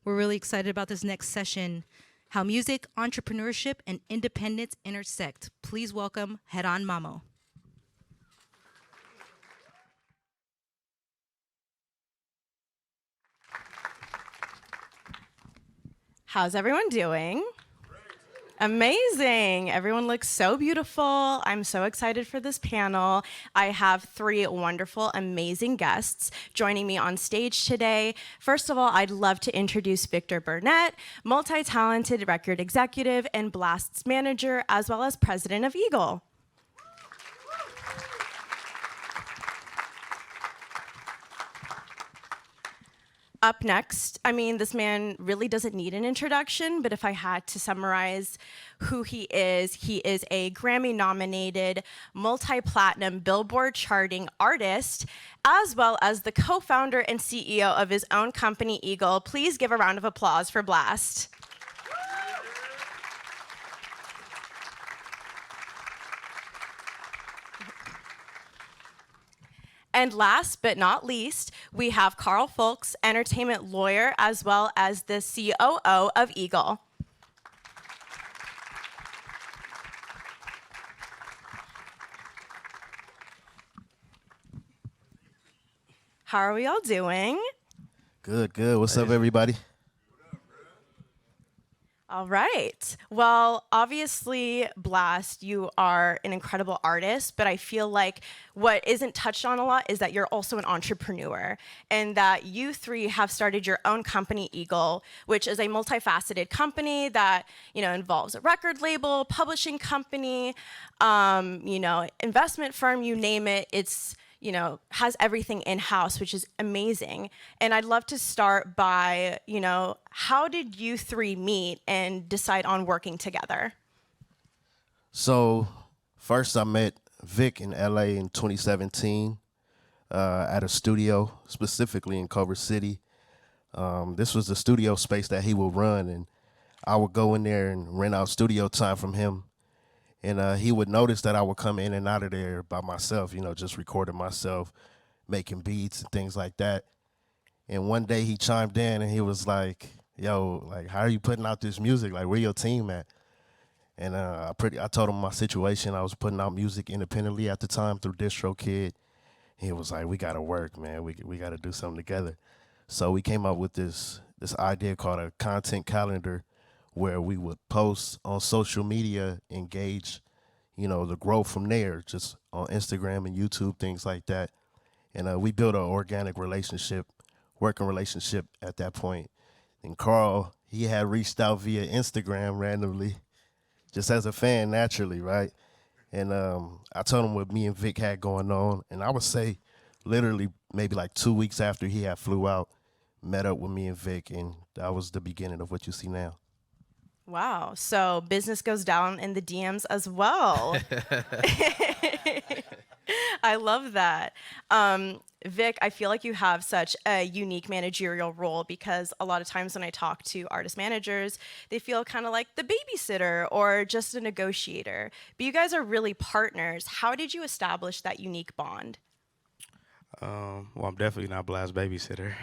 We're really excited about this next session, How Music, Entrepreneurship, and Independence Intersect. Please welcome Head On Mamo. How's everyone doing? Amazing. Everyone looks so beautiful. I'm so excited for this panel. I have three wonderful, amazing guests joining me on stage today. First of all, I'd love to introduce Victor Burnett, multi-talented record executive and Blxst's manager, as well as president of EVGLE. Up next, I mean, this man really doesn't need an introduction, but if I had to summarize who he is a Grammy-nominated, multi-platinum Billboard charting artist, as well as the co-founder and CEO of his own company, EVGLE. Please give a round of applause for Blxst. And last but not least, we have Karl Fowlkes, entertainment lawyer, as well as the COO of EVGLE. How are we all doing? Good, good. What's up, everybody? All right. Well, obviously, Blxst, you are an incredible artist, but I feel like what isn't touched on a lot is that you're also an entrepreneur, and that you three have started your own company, EVGLE, which is a multifaceted company that, involves a record label, publishing company, investment firm, you name it. It's has everything in-house, which is amazing. And I'd love to start by, how did you three meet and decide on working together? So first I met Vic in LA in 2017 at a studio, specifically in Culver City. This was the studio space that he would run, and I would go in there and rent out studio time from him. And he would notice that I would come in and out of there by myself, just recording myself, making beats and things like that. And one day he chimed in and he was like, yo, like, how are you putting out this music? Like, where your team at? And I told him my situation. I was putting out music independently at the time through DistroKid. He was like, we got to work, man. We got to do something together. So we came up with this idea called a content calendar, where we would post on social media, engage, the growth from there, just on Instagram and YouTube, things like that. And we built an organic relationship, working relationship at that point. And Karl, he had reached out via Instagram randomly, just as a fan, naturally, right? And I told him what me and Vic had going on. And I would say literally maybe like 2 weeks after he had flew out, met up with me and Vic, and that was the beginning of what you see now. Wow. So business goes down in the DMs as well. I love that. Vic, I feel like you have such a unique managerial role, because a lot of times when I talk to artist managers, they feel kind of like the babysitter or just a negotiator. But you guys are really partners. How did you establish that unique bond? Well, I'm definitely not Blxst babysitter.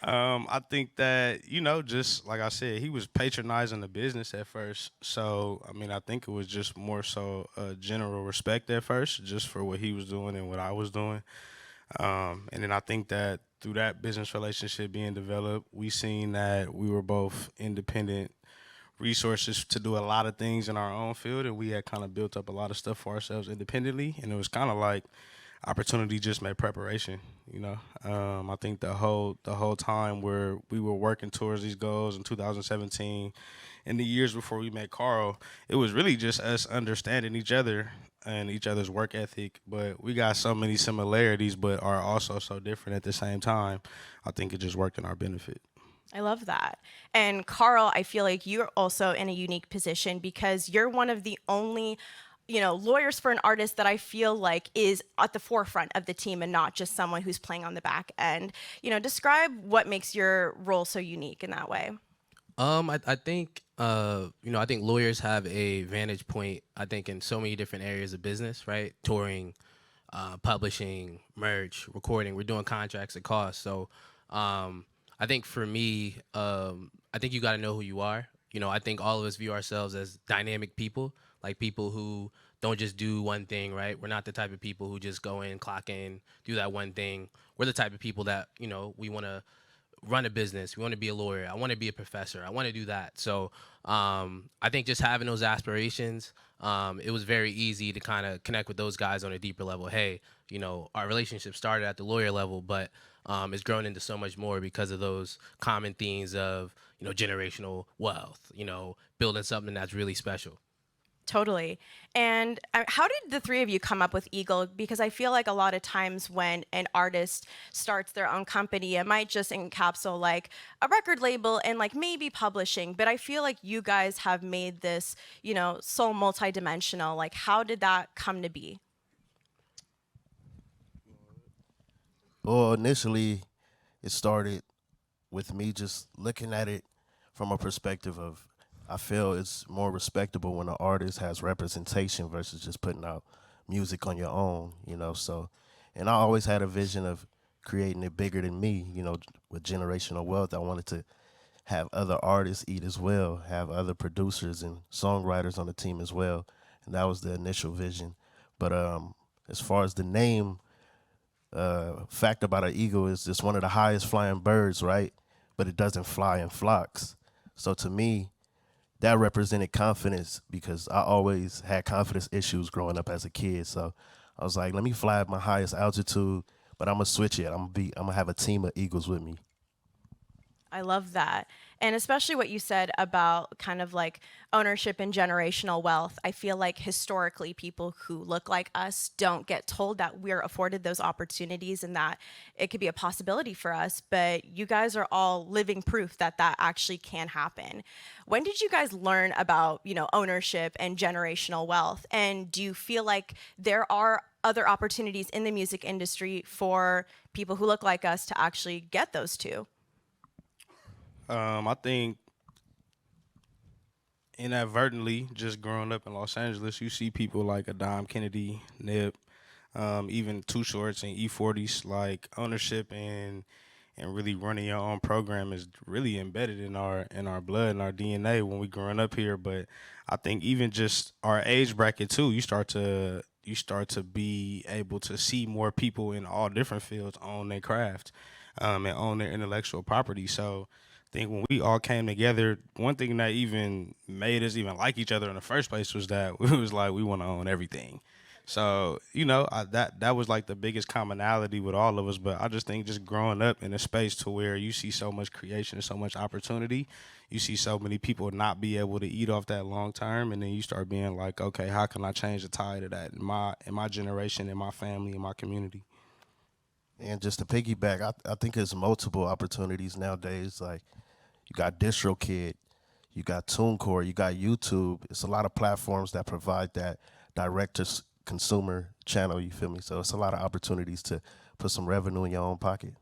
I think that, just like I said, he was patronizing the business at first. So, I think it was just more so a general respect at first, just for what he was doing and what I was doing. And then I think that through that business relationship being developed, we seen that we were both independent resources to do a lot of things in our own field, and we had kind of built up a lot of stuff for ourselves independently, and it was kind of like opportunity just made preparation. I think the whole time where we were working towards these goals in 2017 and the years before we met Karl, it was really just us understanding each other and each other's work ethic. But we got so many similarities, but are also so different at the same time. I think it just worked in our benefit. I love that. And Karl, I feel like you're also in a unique position, because you're one of the only lawyers for an artist that I feel like is at the forefront of the team and not just someone who's playing on the back end. Describe what makes your role so unique in that way. I think I think lawyers have a vantage point, I think, in so many different areas of business, right? Touring, publishing, merch, recording. We're doing contracts at cost. So I think for me, I think you got to know who you are. You know, I think all of us view ourselves as dynamic people, like people who don't just do one thing, right? We're not the type of people who just go in, clock in, do that one thing. We're the type of people that, you know, we want to run a business. We want to be a lawyer. I want to be a professor. I want to do that. So I think just having those aspirations, it was very easy to kind of connect with those guys on a deeper level. Hey, you know, our relationship started at the lawyer level, but it's grown into so much more because of those common themes of, you know, generational wealth, you know, building something that's really special. Totally. And how did the three of you come up with EVGLE? Because I feel like a lot of times when an artist starts their own company, it might just encapsulate like a record label and like maybe publishing. But I feel like you guys have made this, you know, so multidimensional. Like, how did that come to be? Well, initially, it started with me just looking at it from a perspective of, I feel it's more respectable when an artist has representation versus just putting out music on your own, you know. So, and I always had a vision of creating it bigger than me, you know, with generational wealth. I wanted to have other artists eat as well, have other producers and songwriters on the team as well. And that was the initial vision. But as far as the name, fact about an eagle is it's one of the highest flying birds, right? But it doesn't fly in flocks. So to me, that represented confidence because I always had confidence issues growing up as a kid. So I was like, let me fly at my highest altitude, but I'm gonna switch it. I'm gonna have a team of eagles with me. I love that. And especially what you said about kind of like ownership and generational wealth. I feel like historically people who look like us don't get told that we're afforded those opportunities and that it could be a possibility for us. But you guys are all living proof that that actually can happen. When did you guys learn about, you know, ownership and generational wealth? And do you feel like there are other opportunities in the music industry for people who look like us to actually get those two? I think inadvertently, just growing up in Los Angeles, you see people like Adam Kennedy, Nip, even Too Shorts and E40s. Like ownership and really running your own program is really embedded in our blood and our DNA when we growing up here. But I think even just our age bracket too, you start to be able to see more people in all different fields own their craft and own their intellectual property. So I think when we all came together, one thing that even made us even like each other in the first place was that it was like we want to own everything. So, you know, that was like the biggest commonality with all of us. But I just think just growing up in a space to where you see so much creation and so much opportunity, you see so many people not be able to eat off that long term, and then you start being like, okay, how can I change the tide of that in my generation, in my family, in my community? And just to piggyback, I think there's multiple opportunities nowadays. Like you got DistroKid, you got TuneCore, you got YouTube. It's a lot of platforms that provide that direct to consumer channel, you feel me? So it's a lot of opportunities to put some revenue in your own pocket.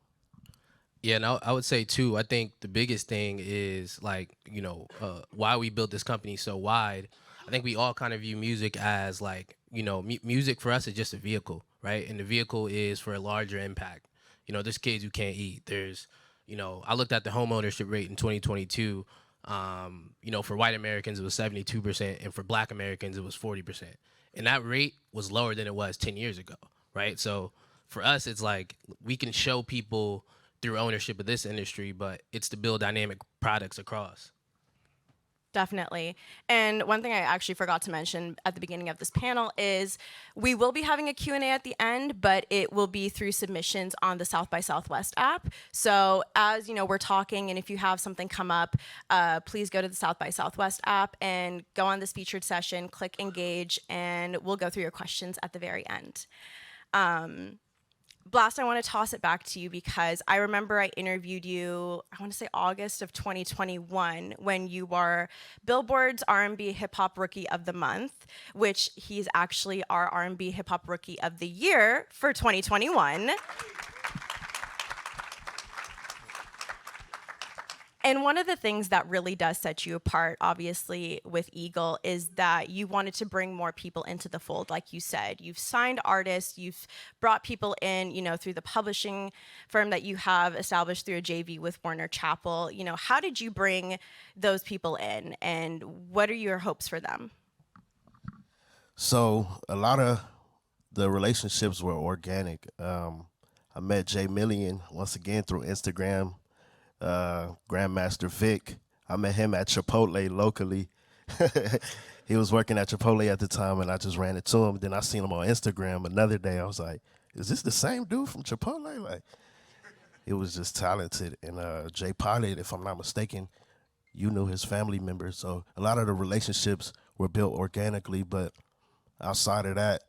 Yeah, and I would say too, I think the biggest thing is like, you know, why we built this company so wide. I think we all kind of view music as like, you know, music for us is just a vehicle, right? And the vehicle is for a larger impact. You know, there's kids who can't eat. There's, you know, I looked at the home ownership rate in 2022. You know, for white Americans, it was 72%, and for black Americans, it was 40%. And that rate was lower than it was 10 years ago, right? So for us, it's like we can show people through ownership of this industry, but it's to build dynamic products across. Definitely. And one thing I actually forgot to mention at the beginning of this panel is we will be having a Q&A at the end, but it will be through submissions on the South by Southwest app. So as you know, we're talking, and if you have something come up, please go to the South by Southwest app and go on this featured session, click engage, and we'll go through your questions at the very end. Blxst, I want to toss it back to you because I remember I interviewed you, I want to say August of 2021, when you were Billboard's R&B Hip Hop Rookie of the Month, which he's actually our R&B Hip Hop Rookie of the Year for 2021. And one of the things that really does set you apart, obviously, with EVGLE is that you wanted to bring more people into the fold, like you said. You've signed artists, you've brought people in, through the publishing firm that you have established through a JV with Warner Chappell. How did you bring those people in, and what are your hopes for them? So a lot of the relationships were organic. I met Jay Million once again through Instagram. Grandmaster Vic, I met him at Chipotle locally. He was working at Chipotle at the time, and I just ran into him. Then I seen him on Instagram another day. I was like, "Is this the same dude from Chipotle?" Like, it was just talented. And Jay Pilot, if I'm not mistaken, you knew his family members. So a lot of the relationships were built organically. But outside of that,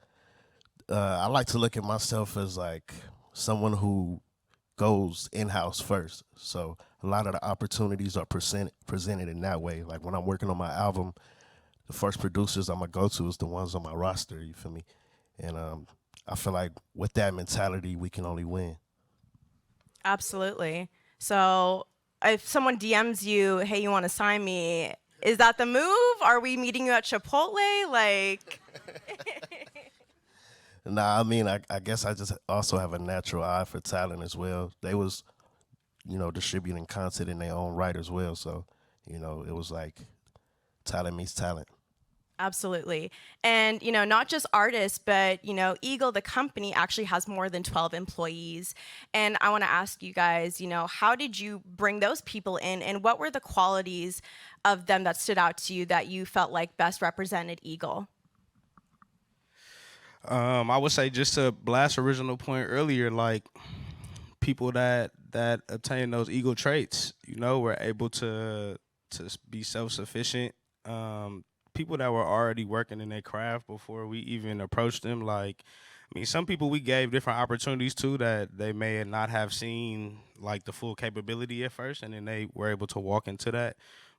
I like to look at myself as like someone who goes in-house first. So a lot of the opportunities are presented in that way. Like when I'm working on my album, the first producers I'm gonna go to is the ones on my roster, you feel me? And I feel like with that mentality, we can only win. Absolutely. So if someone DMs you, hey, you want to sign me, is that the move? Are we meeting you at Chipotle? Like... Nah, I mean, I guess I just also have a natural eye for talent as well. They was, distributing content in their own right as well. So, it was like talent meets talent. Absolutely. And, not just artists, but, EVGLE, the company, actually has more than 12 employees. And I want to ask you guys, how did you bring those people in, and what were the qualities of them that stood out to you that you felt like best represented EVGLE? I would say, just to Blxst's original point earlier, like people that obtain those EVGLE traits, were able to be self-sufficient. People that were already working in their craft before we even approached them. Like, I mean, some people we gave different opportunities to that they may not have seen like the full capability at first, and then they were able to walk into that.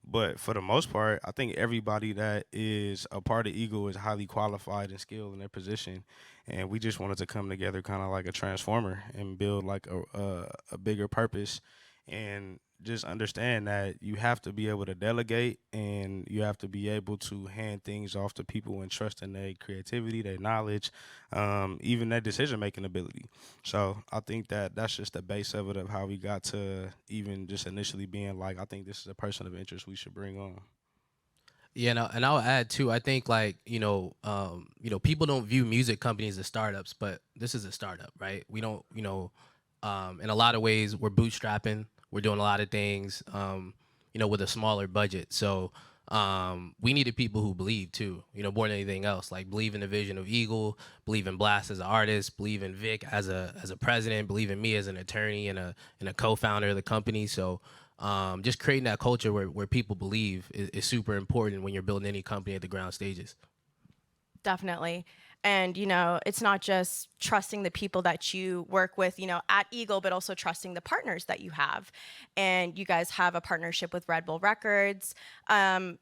But for the most part, I think everybody that is a part of EVGLE is highly qualified and skilled in their position. And we just wanted to come together kind of like a transformer and build like a bigger purpose, and just understand that you have to be able to delegate, and you have to be able to hand things off to people and trust in their creativity, their knowledge, even their decision-making ability. So I think that that's just the base of it, of how we got to even just initially being like, I think this is a person of interest we should bring on. Yeah, and I'll add too. I think like people don't view music companies as startups, but this is a startup, right? We don't, in a lot of ways we're bootstrapping. We're doing a lot of things, with a smaller budget. So we needed people who believe too, more than anything else. Like believe in the vision of EVGLE, believe in Blxst as an artist, believe in Vic as a president, believe in me as an attorney and a co-founder of the company. So just creating that culture where people believe is super important when you're building any company at the ground stages. Definitely. And, it's not just trusting the people that you work with, at EVGLE, but also trusting the partners that you have. And you guys have a partnership with Red Bull Records. From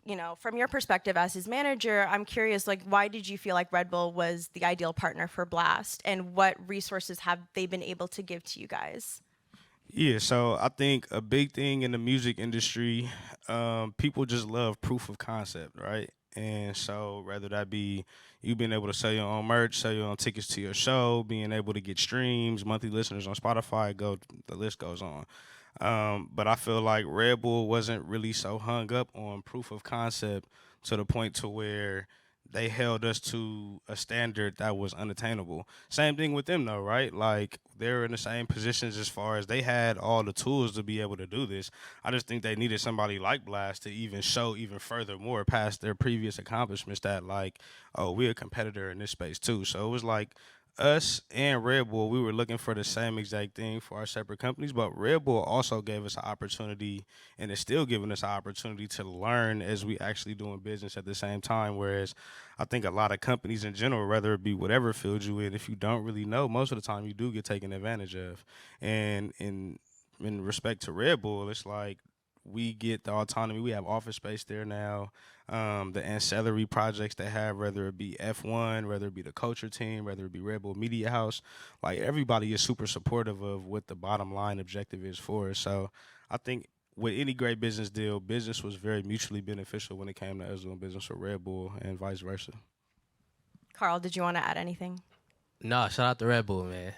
your perspective as his manager, I'm curious, like, why did you feel like Red Bull was the ideal partner for Blxst, and what resources have they been able to give to you guys? Yeah, so I think a big thing in the music industry, people just love proof of concept, right? And so whether that be you being able to sell your own merch, sell your own tickets to your show, being able to get streams, monthly listeners on Spotify, the list goes on. But I feel like Red Bull wasn't really so hung up on proof of concept to the point to where they held us to a standard that was unattainable. Same thing with them though, right? Like they're in the same positions as far as they had all the tools to be able to do this. I just think they needed somebody like Blxst to even show even further more past their previous accomplishments that like, oh, we're a competitor in this space too. So it was like us and Red Bull, we were looking for the same exact thing for our separate companies, but Red Bull also gave us an opportunity, and is still giving us an opportunity to learn as we actually doing business at the same time. Whereas I think a lot of companies in general, whether it be whatever field you in, if you don't really know, most of the time you do get taken advantage of. And in respect to Red Bull, it's like we get the autonomy. We have office space there now. The ancillary projects they have, whether it be F1, whether it be the culture team, whether it be Red Bull Media House, like everybody is super supportive of what the bottom line objective is for us. So I think with any great business deal, business was very mutually beneficial when it came to us doing business with Red Bull and vice versa. Karl, did you want to add anything? Nah, shout out to Red Bull, man.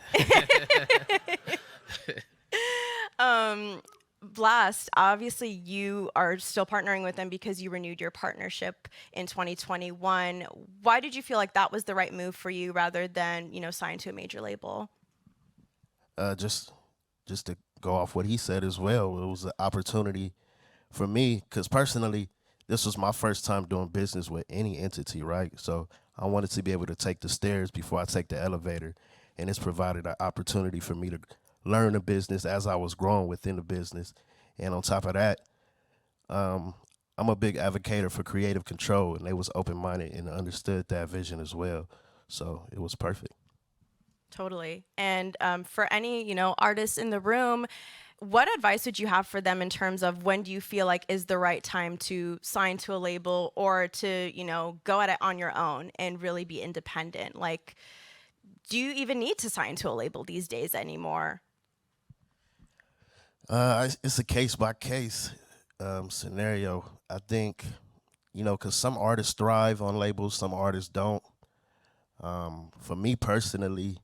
Blxst, obviously you are still partnering with them because you renewed your partnership in 2021. Why did you feel like that was the right move for you rather than, sign to a major label? Just to go off what he said as well, it was an opportunity for me because personally, this was my first time doing business with any entity, right? So I wanted to be able to take the stairs before I take the elevator, and it's provided an opportunity for me to learn the business as I was growing within the business. And on top of that, I'm a big advocate for creative control, and they was open-minded and understood that vision as well. So it was perfect. Totally. And for any, artists in the room, what advice would you have for them in terms of when do you feel like is the right time to sign to a label or to, go at it on your own and really be independent? Like, do you even need to sign to a label these days anymore? It's a case-by-case scenario. I think, because some artists thrive on labels, some artists don't. For me personally,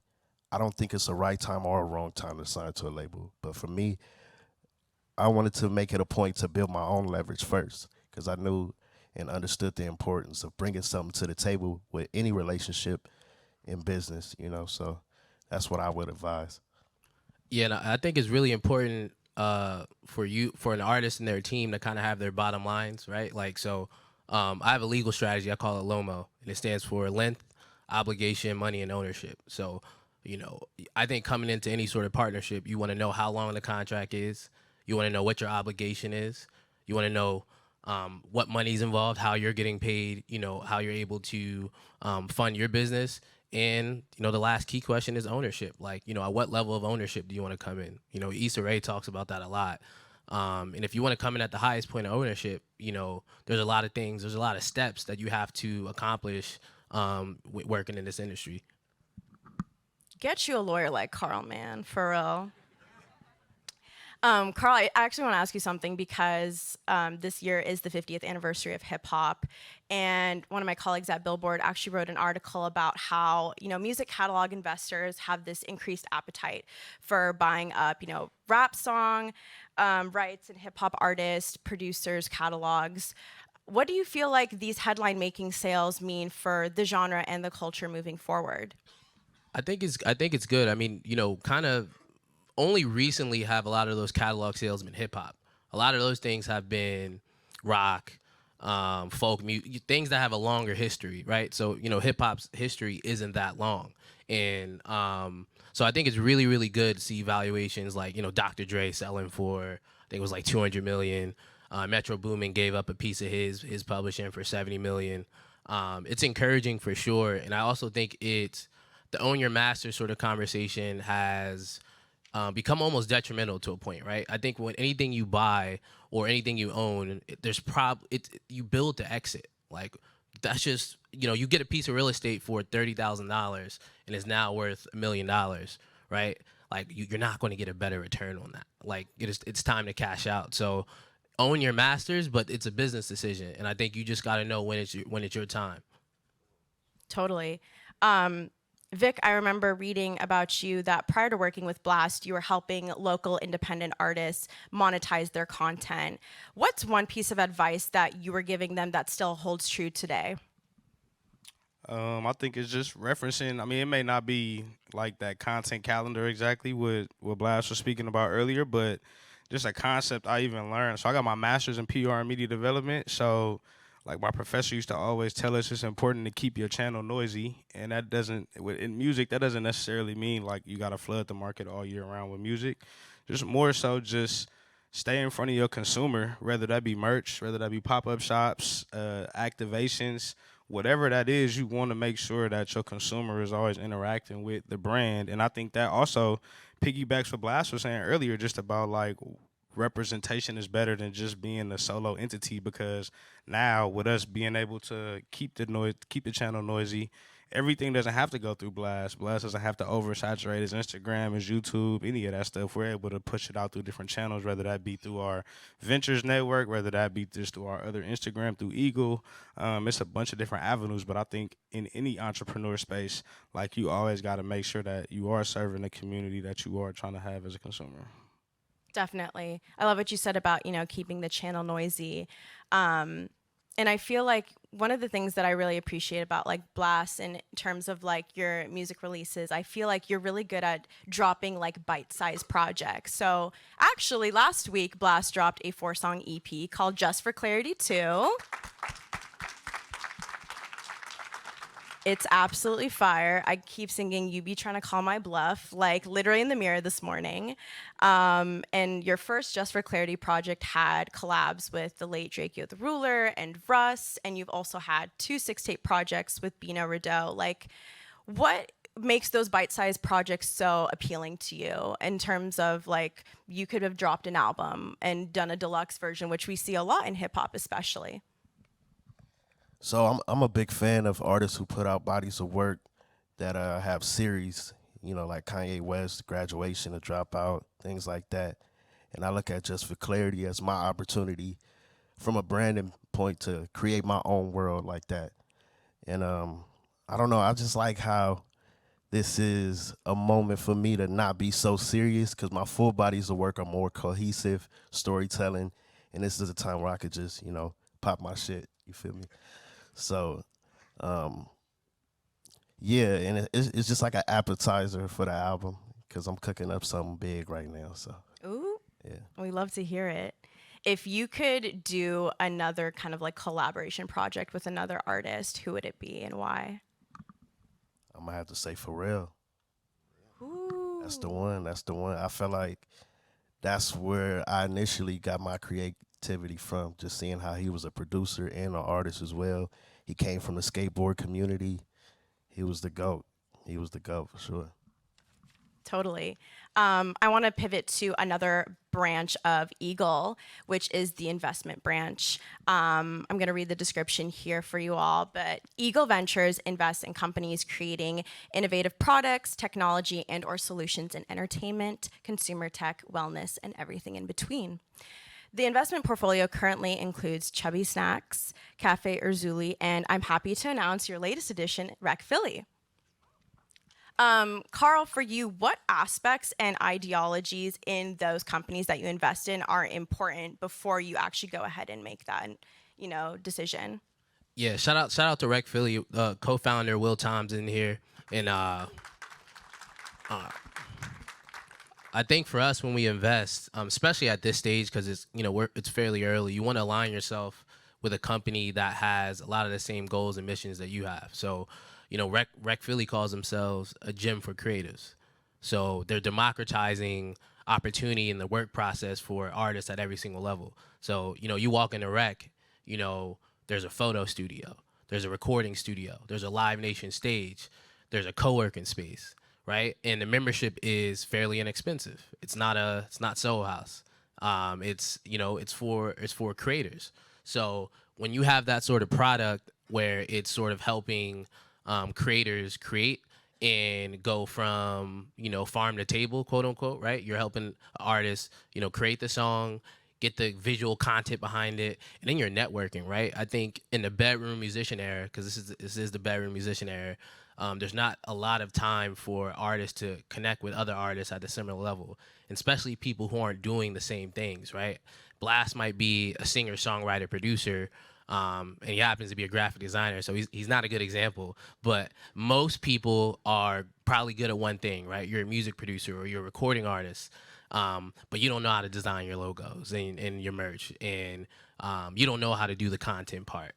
I don't think it's a right time or a wrong time to sign to a label. But for me, I wanted to make it a point to build my own leverage first because I knew and understood the importance of bringing something to the table with any relationship in business, so that's what I would advise. Yeah, and I think it's really important for an artist and their team to kind of have their bottom lines, right? Like, so I have a legal strategy. I call it LOMO, and it stands for length, obligation, money, and ownership. So, I think coming into any sort of partnership, you want to know how long the contract is. You want to know what your obligation is. You want to know what money's involved, how you're getting paid, how you're able to fund your business. And, the last key question is ownership. Like, at what level of ownership do you want to come in? Issa Rae talks about that a lot. And if you want to come in at the highest point of ownership, there's a lot of things, there's a lot of steps that you have to accomplish working in this industry. Get you a lawyer like Karl, man, for real. Karl, I actually want to ask you something because this year is the 50th anniversary of hip hop. And one of my colleagues at Billboard actually wrote an article about how, music catalog investors have this increased appetite for buying up, rap song rights and hip hop artists, producers, catalogs. What do you feel like these headline making sales mean for the genre and the culture moving forward? I think it's good. I mean, kind of only recently have a lot of those catalog sales been hip hop. A lot of those things have been rock, folk music, things that have a longer history, right? So, hip hop's history isn't that long. And so I think it's really, really good to see valuations like, Dr. Dre selling for, I think it was like 200 million. Metro Boomin gave up a piece of his publishing for 70 million. It's encouraging for sure. And I also think the own your master sort of conversation has become almost detrimental to a point, right? I think when anything you buy or anything you own, you build to exit. Like, that's just, you get a piece of real estate for $30,000 and it's now worth $1 million, right? Like, you're not going to get a better return on that. Like, it's time to cash out. So own your masters, but it's a business decision, and I think you just got to know when it's your time. Totally. Vic, I remember reading about you that prior to working with Blxst, you were helping local independent artists monetize their content. What's one piece of advice that you were giving them that still holds true today? I think it's just referencing. I mean, it may not be like that content calendar exactly what Blxst was speaking about earlier, but just a concept I even learned. So I got my master's in PR and media development. So like my professor used to always tell us it's important to keep your channel noisy. And that doesn't, in music, that doesn't necessarily mean like you got to flood the market all year round with music. Just more so just stay in front of your consumer, whether that be merch, whether that be pop-up shops, activations, whatever that is, you want to make sure that your consumer is always interacting with the brand. And I think that also piggybacks what Blxst was saying earlier, just about like representation is better than just being a solo entity, because now with us being able to keep the channel noisy everything doesn't have to go through Blxst. Blxst doesn't have to oversaturate his Instagram, his YouTube, any of that stuff. We're able to push it out through different channels, whether that be through our Ventures network, whether that be just through our other Instagram, through EVGLE. It's a bunch of different avenues, but I think in any entrepreneur space, like, you always got to make sure that you are serving the community that you are trying to have as a consumer. Definitely. I love what you said about, keeping the channel noisy. And I feel like one of the things that I really appreciate about like Blxst in terms of like your music releases, I feel like you're really good at dropping like bite-sized projects. So actually last week, Blxst dropped a 4-song EP called Just for Clarity 2. It's absolutely fire. I keep singing "You Be Trying to Call My Bluff" like literally in the mirror this morning. And your first Just for Clarity project had collabs with the late Drake the Ruler and Russ, and you've also had 2 6-tape projects with Bino Rideau. Like, what makes those bite-sized projects so appealing to you in terms of like you could have dropped an album and done a deluxe version, which we see a lot in hip hop especially? So I'm a big fan of artists who put out bodies of work that have series, like Kanye West, Graduation, A Dropout, things like that. And I look at Just for Clarity as my opportunity from a branding point to create my own world like that. And I don't know, I just like how this is a moment for me to not be so serious, because my full bodies of work are more cohesive storytelling. And this is a time where I could just, pop my shit. You feel me? So, yeah, and it's just like an appetizer for the album, because I'm cooking up something big right now. So, Ooh, yeah. we love to hear it. If you could do another kind of like collaboration project with another artist, who would it be and why? I'm going to have to say Pharrell. Ooh. That's the one. That's the one. I felt like that's where I initially got my creativity from, just seeing how he was a producer and an artist as well. He came from the skateboard community. He was the GOAT. He was the GOAT for sure. Totally. I want to pivot to another branch of EVGLE, which is the investment branch. I'm going to read the description here for you all, but EVGLE Ventures invests in companies creating innovative products, technology, and or solutions in entertainment, consumer tech, wellness, and everything in between. The investment portfolio currently includes Chubby Snacks, Cafe Urzuli, and I'm happy to announce your latest addition, Rec Philly. Karl, for you, what aspects and ideologies in those companies that you invest in are important before you actually go ahead and make that, decision? Yeah, shout out to Rec Philly, co-founder Will Tom's in here, and I think for us when we invest, especially at this stage, because it's fairly early, you want to align yourself with a company that has a lot of the same goals and missions that you have. So, Rec Philly calls themselves a gym for creatives. So they're democratizing opportunity in the work process for artists at every single level. So, you walk into Rec, there's a photo studio, there's a recording studio, there's a Live Nation stage, there's a co-working space, right? And the membership is fairly inexpensive. It's not Soho House. It's for creators. So when you have that sort of product where it's sort of helping creators create and go from, farm to table, quote unquote, right? You're helping artists, create the song, get the visual content behind it, and then you're networking, right? I think in the bedroom musician era, because this is the bedroom musician era, there's not a lot of time for artists to connect with other artists at a similar level, and especially people who aren't doing the same things, right? Blxst might be a singer, songwriter, producer, and he happens to be a graphic designer, so he's not a good example. But most people are probably good at one thing, right? You're a music producer or you're a recording artist, but you don't know how to design your logos and your merch, and you don't know how to do the content part.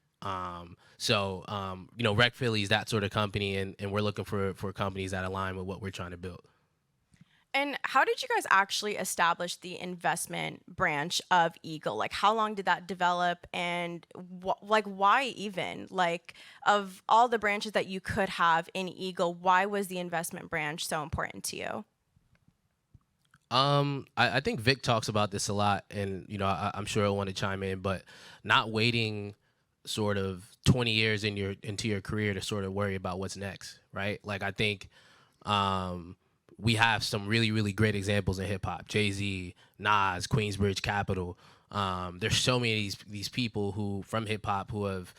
Rec Philly is that sort of company, and we're looking for companies that align with what we're trying to build. And how did you guys actually establish the investment branch of EVGLE? Like, how long did that develop, and why even? Like, of all the branches that you could have in EVGLE, why was the investment branch so important to you? I think Vic talks about this a lot, and I'm sure he'll want to chime in, but not waiting sort of 20 years into your career to sort of worry about what's next, right? Like I think we have some really, really great examples in hip hop. Jay-Z, Nas, Queensbridge Capital. There's so many of these people who from hip hop who have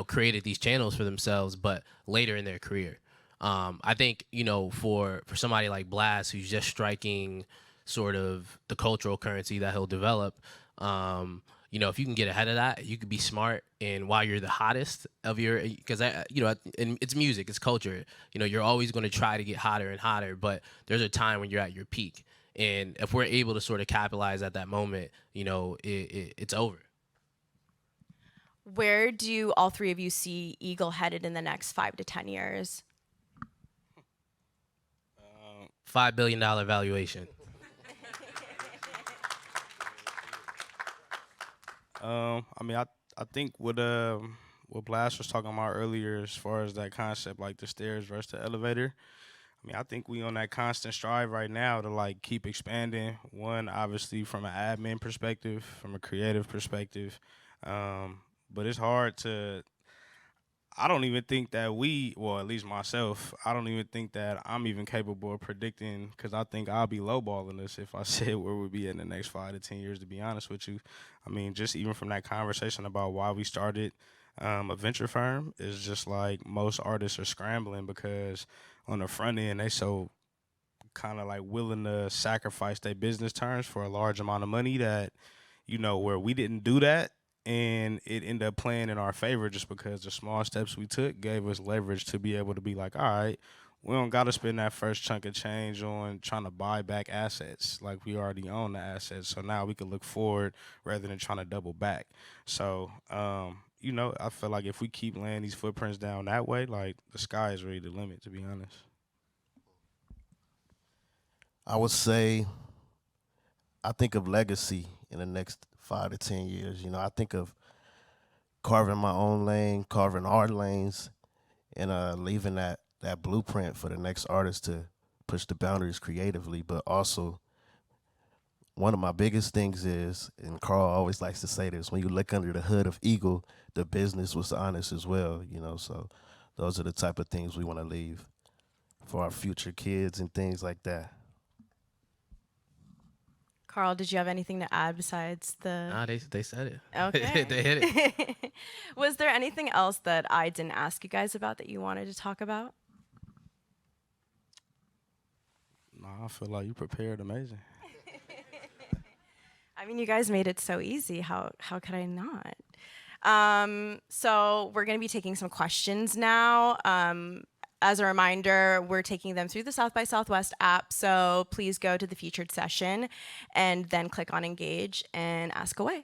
created these channels for themselves, but later in their career. I think, for somebody like Blxst, who's just striking sort of the cultural currency that he'll develop, if you can get ahead of that, you could be smart. And while you're the hottest of your, because and it's music, it's culture. You're always going to try to get hotter and hotter, but there's a time when you're at your peak. And if we're able to sort of capitalize at that moment, it's over. Where do all three of you see EVGLE headed in the next 5 to 10 years? $5 billion valuation. I think what Blxst was talking about earlier, as far as that concept, like the stairs versus the elevator. I think we on that constant strive right now to like keep expanding. One, obviously, from an admin perspective, from a creative perspective, but it's hard to. I don't even think that at least myself, I don't even think that I'm even capable of predicting, because I think I'll be lowballing this if I said where we'll be in the next 5 to 10 years, to be honest with you. Just even from that conversation about why we started a venture firm, is just like most artists are scrambling because on the front end, they so kind of like willing to sacrifice their business terms for a large amount of money that, where we didn't do that. And it ended up playing in our favor just because the small steps we took gave us leverage to be able to be like, all right, we don't got to spend that first chunk of change on trying to buy back assets. Like, we already own the assets. So now we can look forward rather than trying to double back. So, I feel like if we keep laying these footprints down that way, like, the sky is really the limit, to be honest. I would say I think of legacy in the next 5 to 10 years. I think of carving my own lane, carving our lanes, and leaving that blueprint for the next artist to push the boundaries creatively. But also, one of my biggest things is, and Karl always likes to say this, when you look under the hood of EVGLE, the business was honest as well. So those are the type of things we want to leave for our future kids and things like that. Karl, did you have anything to add besides the... Nah, they said it. Okay. They hit it. Was there anything else that I didn't ask you guys about that you wanted to talk about? Nah, I feel like you prepared amazing. You guys made it so easy. How could I not? So we're going to be taking some questions now. As a reminder, we're taking them through the South by Southwest app, so please go to the featured session and then click on Engage and ask away.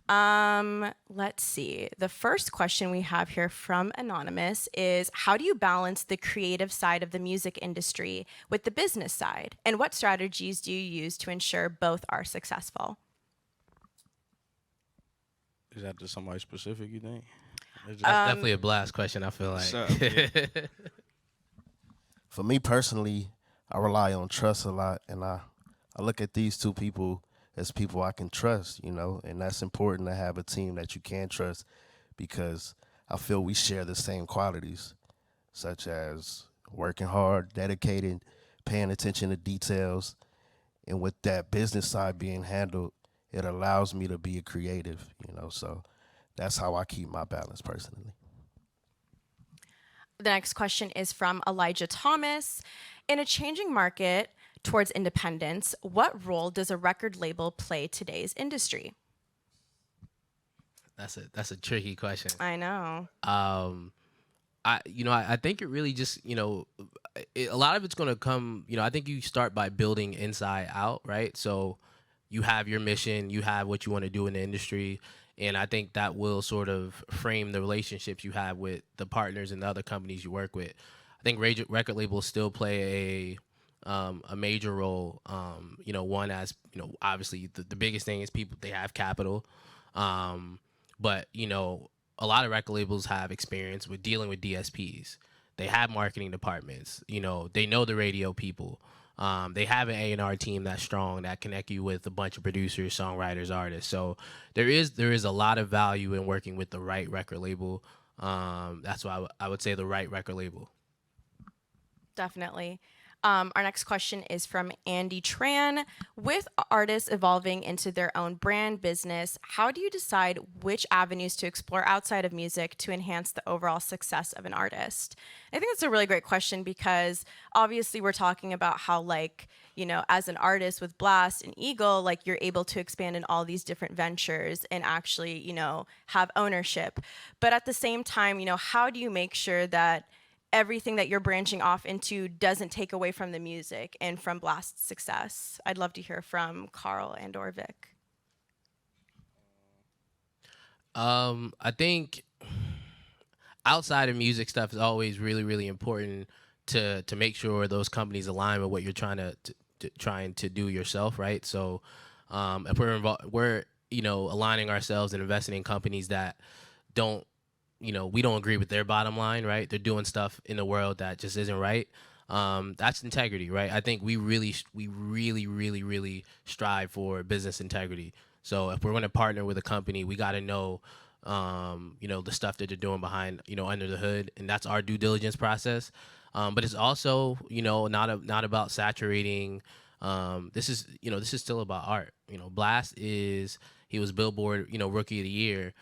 Let's see. The first question we have here from Anonymous is, how do you balance the creative side of the music industry with the business side? And what strategies do you use to ensure both are successful? Is that to somebody specific, you think? That's definitely a Blxst question, I feel like. Yeah. For me personally, I rely on trust a lot, and I look at these two people as people I can trust, and that's important to have a team that you can trust, because I feel we share the same qualities, such as working hard, dedicated, paying attention to details, and with that business side being handled, it allows me to be a creative, so that's how I keep my balance personally. The next question is from Elijah Thomas. In a changing market towards independence, what role does a record label play today's industry? That's a tricky question. I know. I think it really just, a lot of it's going to come, I think you start by building inside out, right? So you have your mission, you have what you want to do in the industry, and I think that will sort of frame the relationships you have with the partners and the other companies you work with. I think record labels still play a major role. One, as obviously the biggest thing is people, they have capital, but a lot of record labels have experience with dealing with DSPs. They have marketing departments. They know the radio people. They have an A&R team that's strong that connect you with a bunch of producers, songwriters, artists. So there is a lot of value in working with the right record label. That's why I would say the right record label. Definitely. Our next question is from Andy Tran. With artists evolving into their own brand business, how do you decide which avenues to explore outside of music to enhance the overall success of an artist? I think that's a really great question because obviously we're talking about how, like, you know, as an artist with Blxst and EVGLE, like, you're able to expand in all these different ventures and actually, you know, have ownership. But at the same time, you know, how do you make sure that everything that you're branching off into doesn't take away from the music and from Blxst's success? I'd love to hear from Karl and or Vic. I think outside of music stuff is always really, really important to make sure those companies align with what you're trying to do yourself, right? So if we're you know, aligning ourselves and investing in companies that don't, you know, we don't agree with their bottom line, right? They're doing stuff in the world that just isn't right. That's integrity, right? I think we really strive for business integrity. So if we're going to partner with a company, we got to know, you know, the stuff that they're doing behind, you know, under the hood, and that's our due diligence process. But it's also, you know, not about saturating. This is still about art. You know, he was Billboard, you know, Rookie of the Year.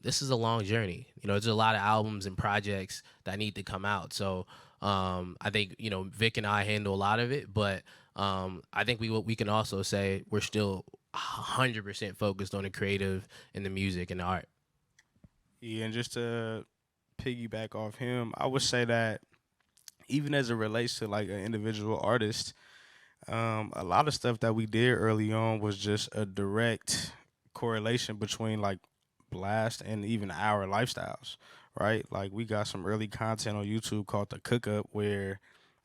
This is a long journey. You know, there's a lot of albums and projects that need to come out. So I think, you know, Vic and I handle a lot of it, but I think we can also say we're still 100% focused on the creative and the music and the art. Yeah, and just to piggyback off him, I would say that even as it relates to like an individual artist, a lot of stuff that we did early on was just a direct correlation between like Blxst and even our lifestyles, right? Like we got some early content on YouTube called The Cook Up where,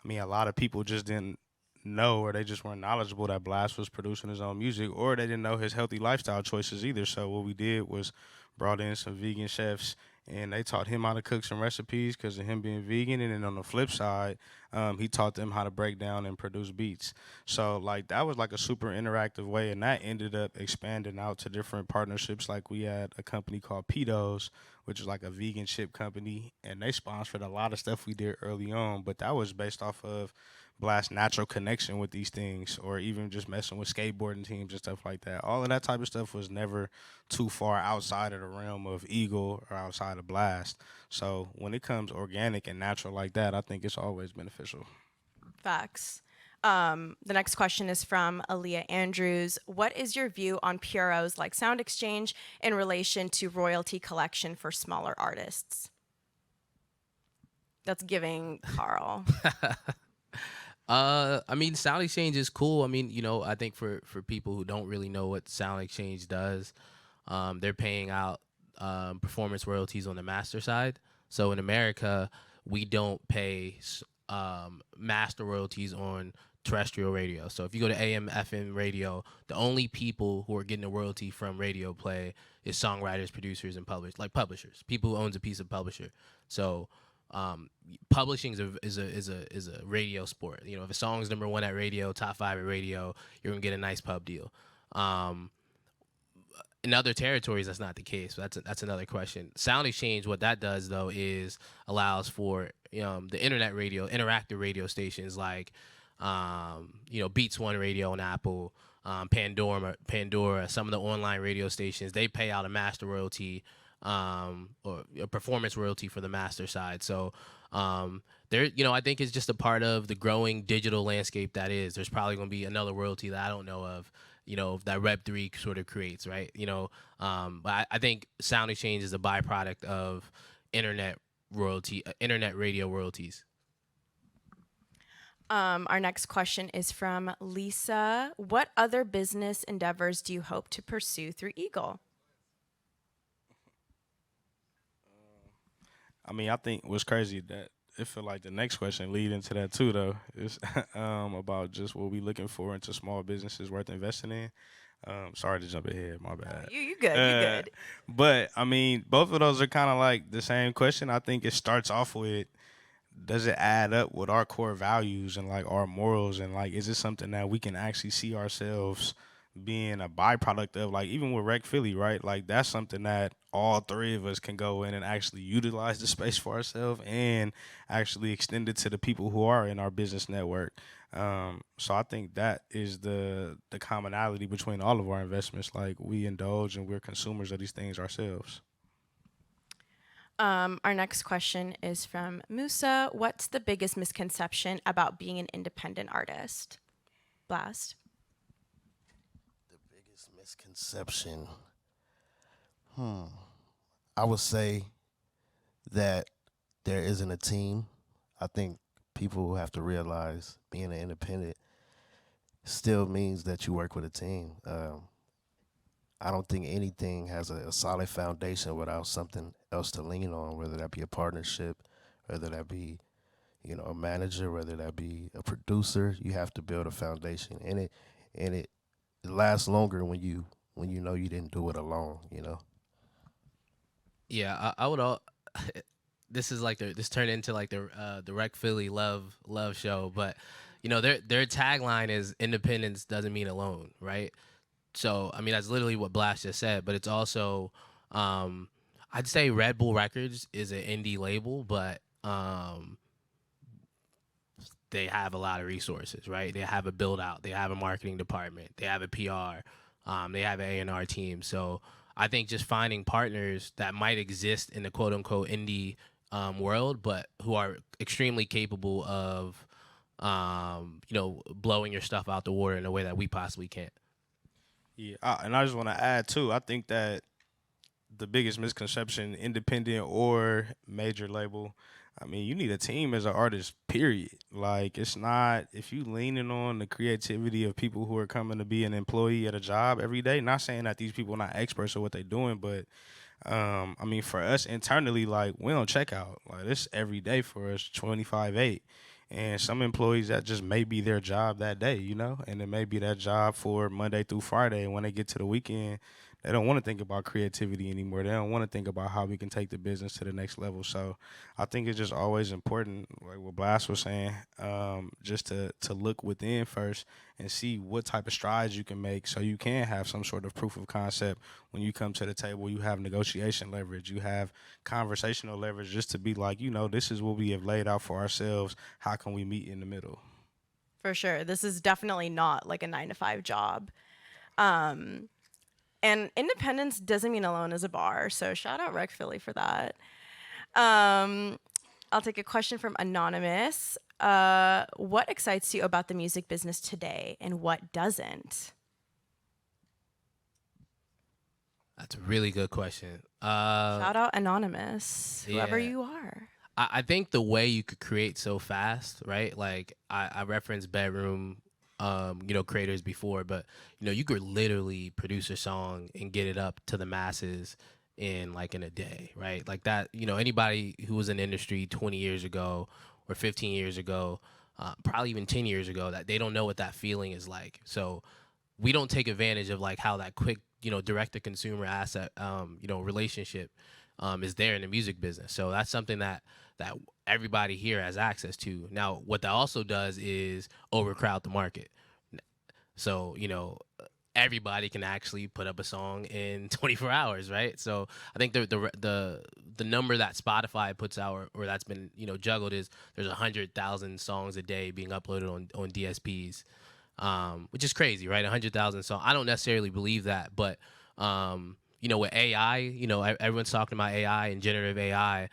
I mean, a lot of people just didn't know or they just weren't knowledgeable that Blxst was producing his own music, or they didn't know his healthy lifestyle choices either. So what we did was brought in some vegan chefs and they taught him how to cook some recipes because of him being vegan. And then on the flip side, he taught them how to break down and produce beats. So like that was like a super interactive way, and that ended up expanding out to different partnerships. Like we had a company called Pedos, which is like a vegan chip company, and they sponsored a lot of stuff we did early on. But that was based off of Blxst's natural connection with these things, or even just messing with skateboarding teams and stuff like that. All of that type of stuff was never too far outside of the realm of EVGLE or outside of Blxst. So when it comes organic and natural like that, I think it's always beneficial. Facts. The next question is from Aaliyah Andrews. What is your view on PROs like Sound Exchange in relation to royalty collection for smaller artists? That's giving Karl. I mean, Sound Exchange is cool. I mean, you know, I think for people who don't really know what Sound Exchange does, they're paying out performance royalties on the master side. So in America, we don't pay master royalties on terrestrial radio. So if you go to AM, FM radio, the only people who are getting a royalty from radio play is songwriters, producers, and publishers, people who owns a piece of publisher. So publishing is a radio sport. You know, if a song's number 1 at radio, top 5 at radio, you're gonna get a nice pub deal. In other territories, that's not the case. So that's another question. Sound Exchange, what that does though is allows for the internet radio, interactive radio stations like Beats One Radio on Apple, Pandora, some of the online radio stations. They pay out a master royalty. Or a performance royalty for the master side. So I think it's just a part of the growing digital landscape that is. There's probably going to be another royalty that I don't know of, that Web3 sort of creates, right? But I think Sound Exchange is a byproduct of internet radio royalties. Our next question is from Lisa. What other business endeavors do you hope to pursue through EVGLE? I mean, I think what's crazy that it feel like the next question lead into that too, though. Is about just what we looking for into small businesses worth investing in. Sorry to jump ahead, my bad. You good, you good. But I mean, both of those are kind of like the same question. I think it starts off with does it add up with our core values and like our morals, and like is it something that we can actually see ourselves being a byproduct of? Like even with Rec Philly, right? Like that's something that all three of us can go in and actually utilize the space for ourselves and actually extend it to the people who are in our business network. So I think that is the commonality between all of our investments. Like we indulge and we're consumers of these things ourselves. Our next question is from Musa. What's the biggest misconception about being an independent artist? Blxst. The biggest misconception. I would say that there isn't a team. I think people have to realize being an independent still means that you work with a team. I don't think anything has a solid foundation without something else to lean on, whether that be a partnership, whether that be, a manager, whether that be a producer. You have to build a foundation, and it lasts longer when you know you didn't do it alone. Yeah, I would all. This is like this turned into like the Rec Philly love show, but their tagline is independence doesn't mean alone, right? So I mean that's literally what Blxst just said, but it's also I'd say Red Bull Records is an indie label, but they have a lot of resources, right? They have a build out, they have a marketing department, they have a PR, they have an A&R team. So I think just finding partners that might exist in the quote unquote indie world, but who are extremely capable of blowing your stuff out the water in a way that we possibly can't. Yeah, and I just want to add too. I think that the biggest misconception, independent or major label, I mean, you need a team as an artist, period. Like, it's not, if you leaning on the creativity of people who are coming to be an employee at a job every day, not saying that these people are not experts at what they're doing, but, I mean, for us internally, like, we don't check out. Like, it's every day for us, 25/8. And some employees, that just may be their job that day, and it may be that job for Monday through Friday. And when they get to the weekend, they don't want to think about creativity anymore. They don't want to think about how we can take the business to the next level. So I think it's just always important, like what Blxst was saying, just to look within first and see what type of strides you can make so you can have some sort of proof of concept. When you come to the table, you have negotiation leverage, you have conversational leverage, just to be like, this is what we have laid out for ourselves. How can we meet in the middle? For sure. This is definitely not like a 9-to-5 job. And independence doesn't mean alone as a bar. So shout out Rec Philly for that. I'll take a question from Anonymous. What excites you about the music business today and what doesn't? That's a really good question. Shout out Anonymous, whoever you are. I think the way you could create so fast, right? Like I referenced Bedroom creators before, but you could literally produce a song and get it up to the masses in a day, right? Like that, anybody who was in the industry 20 years ago or 15 years ago, probably even 10 years ago, that they don't know what that feeling is like. So we don't take advantage of like how that quick, direct to consumer asset, relationship is there in the music business. So that's something that everybody here has access to. Now, what that also does is overcrowd the market. So, everybody can actually put up a song in 24 hours, right? So I think the number that Spotify puts out or that's been, juggled is there's 100,000 songs a day being uploaded on DSPs, which is crazy, right? 100,000 songs. I don't necessarily believe that, but, with AI, everyone's talking about AI and generative AI.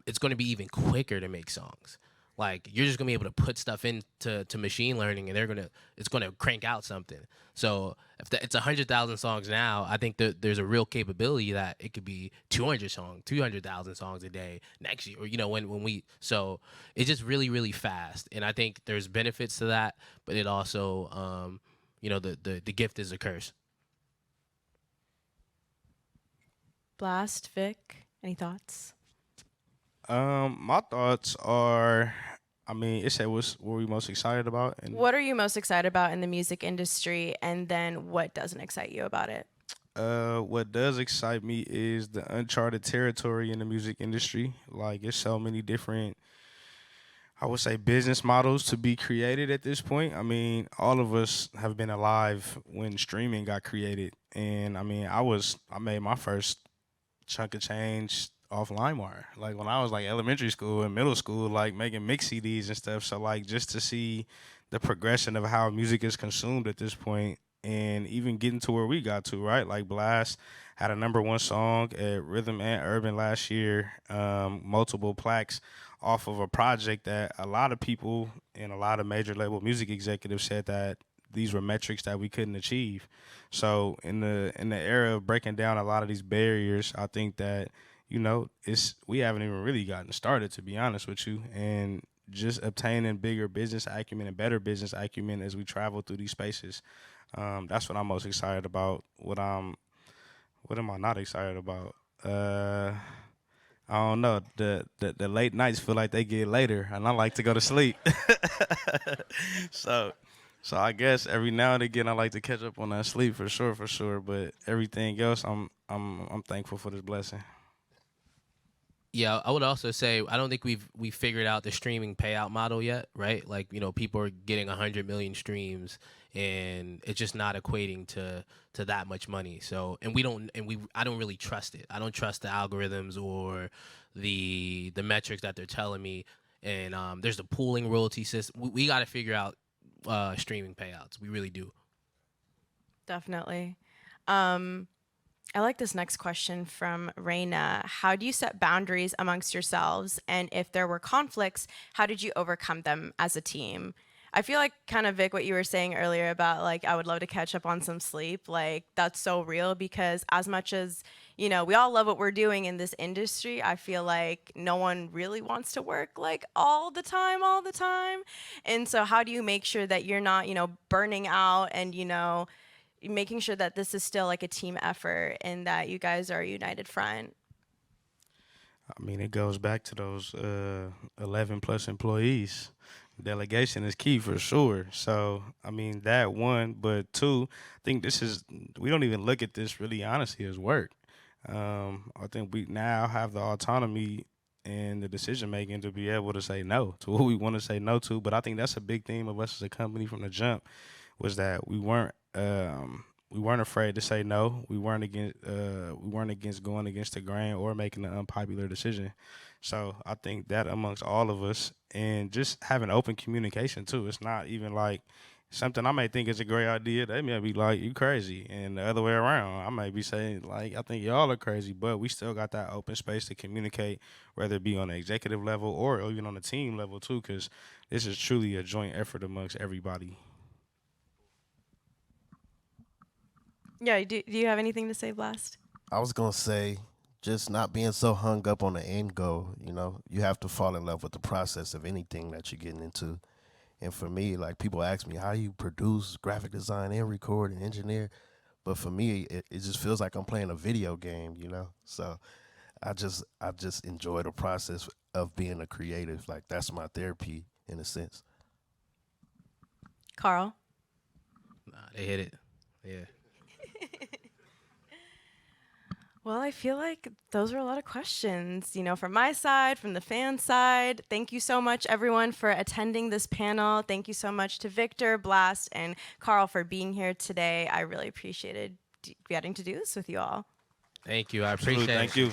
It's going to be even quicker to make songs. Like you're just gonna be able to put stuff into machine learning, and it's gonna crank out something. So if it's 100,000 songs now, I think that there's a real capability that it could be 200 songs, 200,000 songs a day next year, or when we. So it's just really really fast, and I think there's benefits to that, but it also, the gift is a curse. Blxst, Vic, any thoughts? My thoughts are, I mean, it said what were we most excited about? And what are you most excited about in the music industry, and then what doesn't excite you about it? What does excite me is the uncharted territory in the music industry. Like, it's so many different I would say business models to be created at this point. I mean, all of us have been alive when streaming got created. And I mean, I made my first chunk of change off LimeWire. Like when I was like elementary school and middle school, like making mix CDs and stuff. So like just to see the progression of how music is consumed at this point and even getting to where we got to, right? Like Blxst had a #1 song at Rhythm and Urban last year, multiple plaques off of a project that a lot of people and a lot of major label music executives said that these were metrics that we couldn't achieve. So in the era of breaking down a lot of these barriers, I think that, you know, we haven't even really gotten started, to be honest with you. And just obtaining bigger business acumen and better business acumen as we travel through these spaces. That's what I'm most excited about. What am I not excited about? I don't know. The late nights feel like they get later, and I like to go to sleep. So I guess every now and again I like to catch up on that sleep for sure. But everything else, I'm thankful for this blessing. Yeah, I would also say I don't think we figured out the streaming payout model yet, right? Like, you know, people are getting 100 million streams and it's just not equating to that much money. So, I don't really trust it. I don't trust the algorithms or the metrics that they're telling me. And there's the pooling royalty system. We got to figure out streaming payouts. We really do. Definitely. I like this next question from Raina. How do you set boundaries amongst yourselves? And if there were conflicts, how did you overcome them as a team? I feel like kind of, Vic, what you were saying earlier about like, I would love to catch up on some sleep. Like that's so real because as much as, you know, we all love what we're doing in this industry, I feel like no one really wants to work like all the time. And so how do you make sure that you're not, you know, burning out and, you know, making sure that this is still like a team effort and that you guys are a united front? I mean, it goes back to those 11 plus employees. Delegation is key for sure. So, I mean, that one, but two, I think we don't even look at this really honestly as work. I think we now have the autonomy and the decision making to be able to say no to who we want to say no to. But I think that's a big theme of us as a company from the jump was that we weren't afraid to say no. We weren't against going against the grain or making an unpopular decision. So I think that amongst all of us and just having open communication too. It's not even like something I may think is a great idea. They may be like, you crazy. And the other way around, I may be saying like, I think y'all are crazy, but we still got that open space to communicate, whether it be on the executive level or even on the team level too, because this is truly a joint effort amongst everybody. Yeah, do you have anything to say, Blxst? I was gonna say, just not being so hung up on the end goal. You know, you have to fall in love with the process of anything that you're getting into. And for me, like people ask me, how you produce, graphic design, and record and engineer? But for me, it just feels like I'm playing a video game. You know, so I just enjoy the process of being a creative. Like that's my therapy in a sense. Karl? Nah, they hit it. Yeah. Well, I feel like those are a lot of questions, you know, from my side, from the fan side. Thank you so much, everyone, for attending this panel. Thank you so much to Victor, Blxst, and Karl for being here today. I really appreciated getting to do this with you all. Thank you. I appreciate it. Thank you.